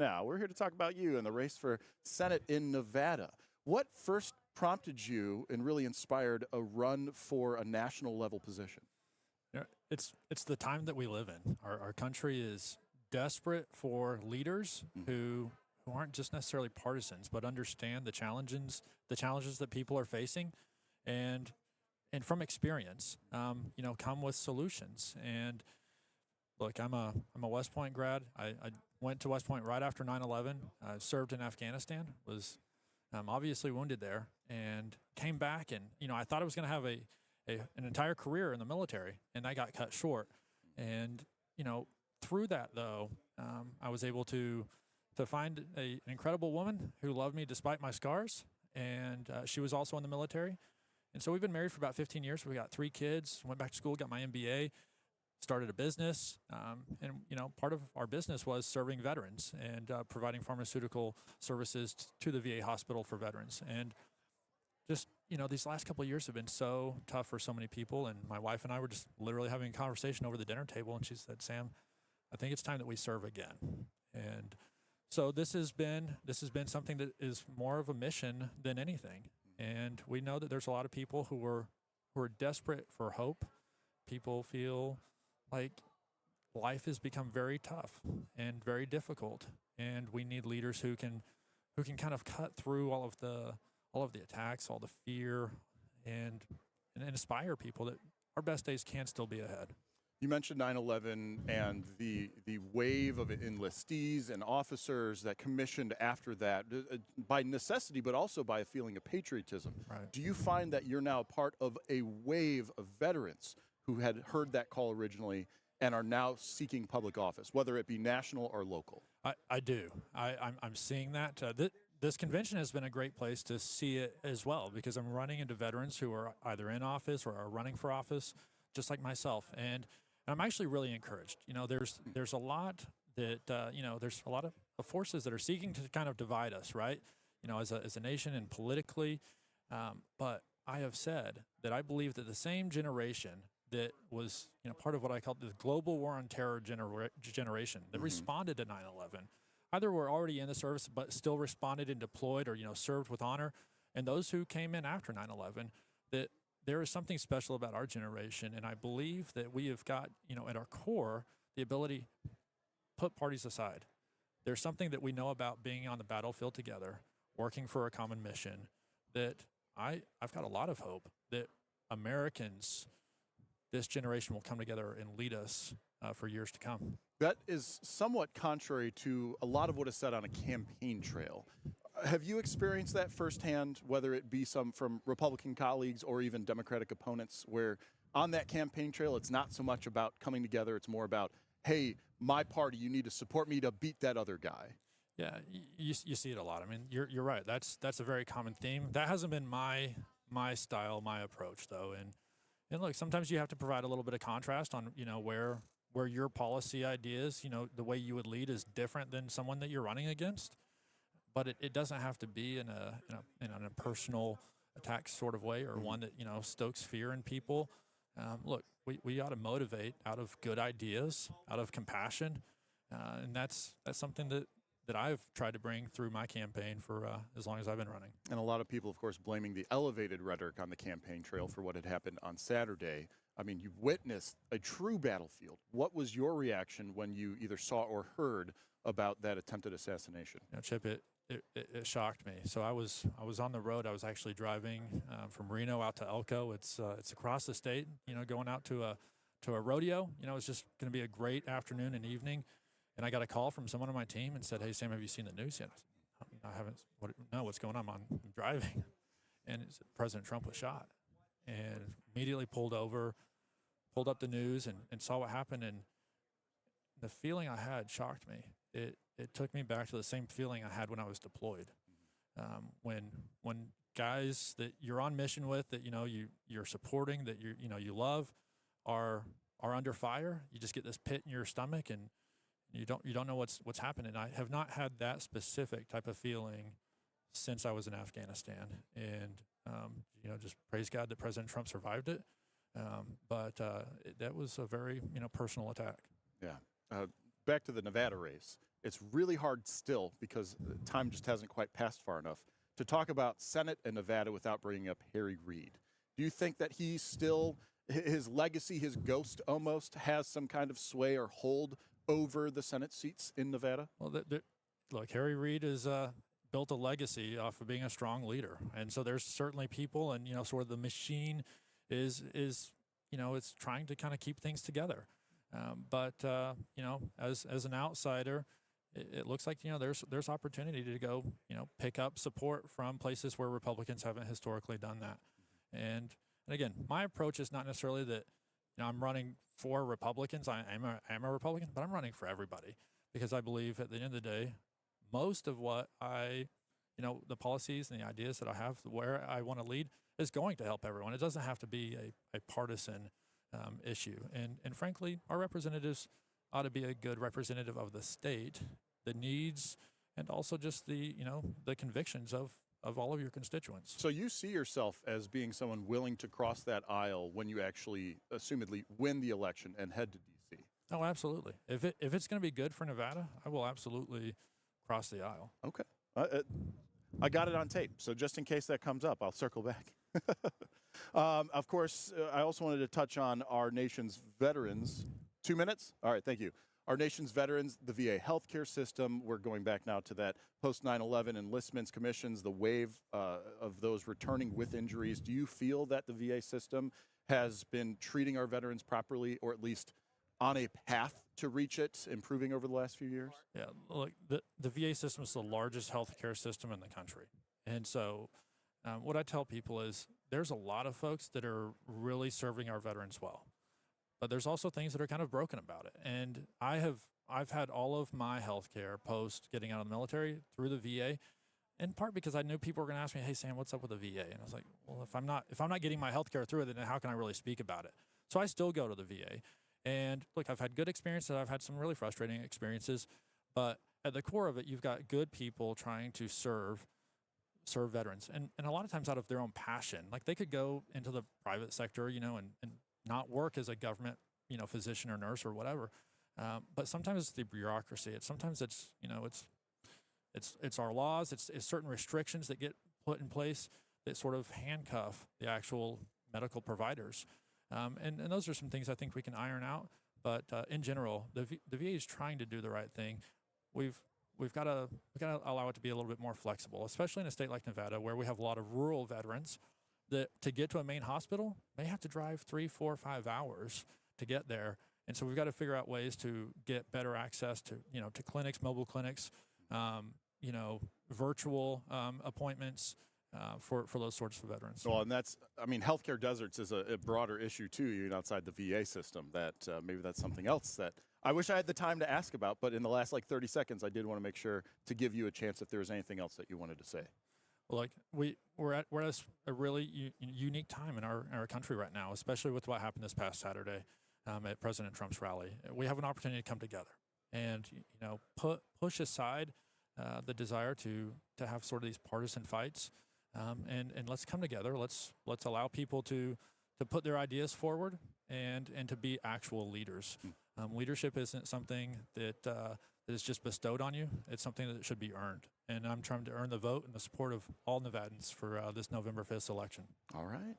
now. We're here to talk about you and the race for Senate in Nevada. What first prompted you and really inspired a run for a national level position? It's the time that we live in. Our country is desperate for leaders who aren't just necessarily partisans, but understand the challenges that people are facing, and from experience, come with solutions. And look, I'm a West Point grad. I went to West Point right after 9/11. I served in Afghanistan. Was obviously wounded there, and came back. And I thought I was going to have an entire career in the military, and I got cut short. And through that though, I was able to find an incredible woman who loved me despite my scars, and she was also in the military. And so we've been married for about 15 years. We got 3 kids. Went back to school, got my MBA, started a business, and part of our business was serving veterans and providing pharmaceutical services to the VA hospital for veterans. And just these last couple of years have been so tough for so many people. And my wife and I were just literally having a conversation over the dinner table, and she said, "Sam, I think it's time that we serve again." And so this has been something that is more of a mission than anything. And we know that there's a lot of people who are desperate for hope. People feel like life has become very tough and very difficult, and we need leaders who can kind of cut through all of the attacks, all the fear, and inspire people that our best days can still be ahead. You mentioned 9/11 and the wave of enlistees and officers that commissioned after that by necessity, but also by a feeling of patriotism. Right. Do you find that you're now part of a wave of veterans who had heard that call originally and are now seeking public office, whether it be national or local? I do. I'm seeing that. This convention has been a great place to see it as well, because I'm running into veterans who are either in office or are running for office, just like myself. And I'm actually really encouraged. There's a lot that there's a lot of forces that are seeking to kind of divide us, right? As a nation and politically. But I have said that I believe that the same generation that was part of what I call the global war on terror generation that responded to 9/11, either were already in the service but still responded and deployed, or served with honor, and those who came in after 9/11, that there is something special about our generation. And I believe that we have got, at our core, the ability to put parties aside. There's something that we know about being on the battlefield together, working for a common mission, that I've got a lot of hope that Americans, this generation, will come together and lead us for years to come. That is somewhat contrary to a lot of what is said on a campaign trail. Have you experienced that firsthand, whether it be some from Republican colleagues or even Democratic opponents, where on that campaign trail, it's not so much about coming together, it's more about, hey, my party, you need to support me to beat that other guy? Yeah, you see it a lot. I mean, you're right. That's a very common theme. That hasn't been my style, my approach, though. And look, sometimes you have to provide a little bit of contrast on, where your policy ideas, the way you would lead is different than someone that you're running against. But it doesn't have to be in a personal attack sort of way, or one that stokes fear in people. Look, we ought to motivate out of good ideas, out of compassion, and that's something that I've tried to bring through my campaign for as long as I've been running. And a lot of people, of course, blaming the elevated rhetoric on the campaign trail for what had happened on Saturday. I mean, you witnessed a true battlefield. What was your reaction when you either saw or heard about that attempted assassination? Chip, it shocked me. So I was on the road. I was actually driving from Reno out to Elko. It's across the state. Going out to a rodeo. It's just going to be a great afternoon and evening. And I got a call from someone on my team and said, "Hey, Sam, have you seen the news yet?" I said, "I haven't. What's going on? I'm driving." And it said President Trump was shot. And immediately pulled up the news and saw what happened. And the feeling I had shocked me. It took me back to the same feeling I had when I was deployed. When guys that you're on mission with, that you're supporting, that you love, are under fire, you just get this pit in your stomach, and you don't know what's happening. I have not had that specific type of feeling since I was in Afghanistan, and just praise God that President Trump survived it. But that was a very personal attack. Yeah. back to the Nevada race, it's really hard still because time just hasn't quite passed far enough to talk about Senate and Nevada without bringing up Harry Reid. Do you think that he's still, his legacy, his ghost almost, has some kind of sway or hold over the Senate seats in Nevada? Well, look, Harry Reid has built a legacy off of being a strong leader, and so there's certainly people, and sort of the machine is it's trying to kind of keep things together. But as an outsider, it looks like there's opportunity to go pick up support from places where Republicans haven't historically done that. And again, my approach is not necessarily that I'm running for Republicans. I am a Republican, but I'm running for everybody because I believe at the end of the day, most of what the policies and the ideas that I have, where I want to lead, is going to help everyone. It doesn't have to be a partisan issue. And frankly, our representatives ought to be a good representative of the state, the needs, and also just the convictions of all of your constituents. So you see yourself as being someone willing to cross that aisle when you actually, assumedly, win the election and head to D.C.? Oh, absolutely. If it's going to be good for Nevada, I will absolutely cross the aisle. Okay. I got it on tape, so just in case that comes up, I'll circle back. Of course, I also wanted to touch on our nation's veterans. 2 minutes? All right, thank you. Our nation's veterans, the VA healthcare system, we're going back now to that post 9/11 enlistments commissions, the wave of those returning with injuries. Do you feel that the VA system has been treating our veterans properly, or at least on a path to reach it, improving over the last few years? Yeah, look, the VA system is the largest healthcare system in the country. And so what I tell people is there's a lot of folks that are really serving our veterans well. But there's also things that are kind of broken about it. And I've had all of my health care post getting out of the military through the VA, in part because I knew people were going to ask me, "Hey Sam, what's up with the VA?" And I was like, "Well, if I'm not getting my health care through it, then how can I really speak about it?" So I still go to the VA. And look, I've had good experiences. I've had some really frustrating experiences, but at the core of it, you've got good people trying to serve veterans, and a lot of times out of their own passion. Like they could go into the private sector, and not work as a government, physician or nurse or whatever. But sometimes it's the bureaucracy. Sometimes it's our laws. It's certain restrictions that get put in place that sort of handcuff the actual medical providers. And those are some things I think we can iron out. But in general, the VA is trying to do the right thing. We've got to allow it to be a little bit more flexible, especially in a state like Nevada where we have a lot of rural veterans that to get to a main hospital, they have to drive 3, 4, 5 hours to get there. And so we've got to figure out ways to get better access to, to clinics, mobile clinics, virtual appointments for those sorts of veterans. Well, and healthcare deserts is a broader issue too, even outside the VA system. That maybe that's something else that I wish I had the time to ask about, but in the last 30 seconds, I did want to make sure to give you a chance if there was anything else that you wanted to say. Well, we're at a really unique time in our country right now, especially with what happened this past Saturday at President Trump's rally. We have an opportunity to come together and push aside the desire to have sort of these partisan fights, and let's come together. Let's allow people to put their ideas forward and to be actual leaders. Leadership isn't something that is just bestowed on you. It's something that should be earned. And I'm trying to earn the vote and the support of all Nevadans for this November 5th election. All right.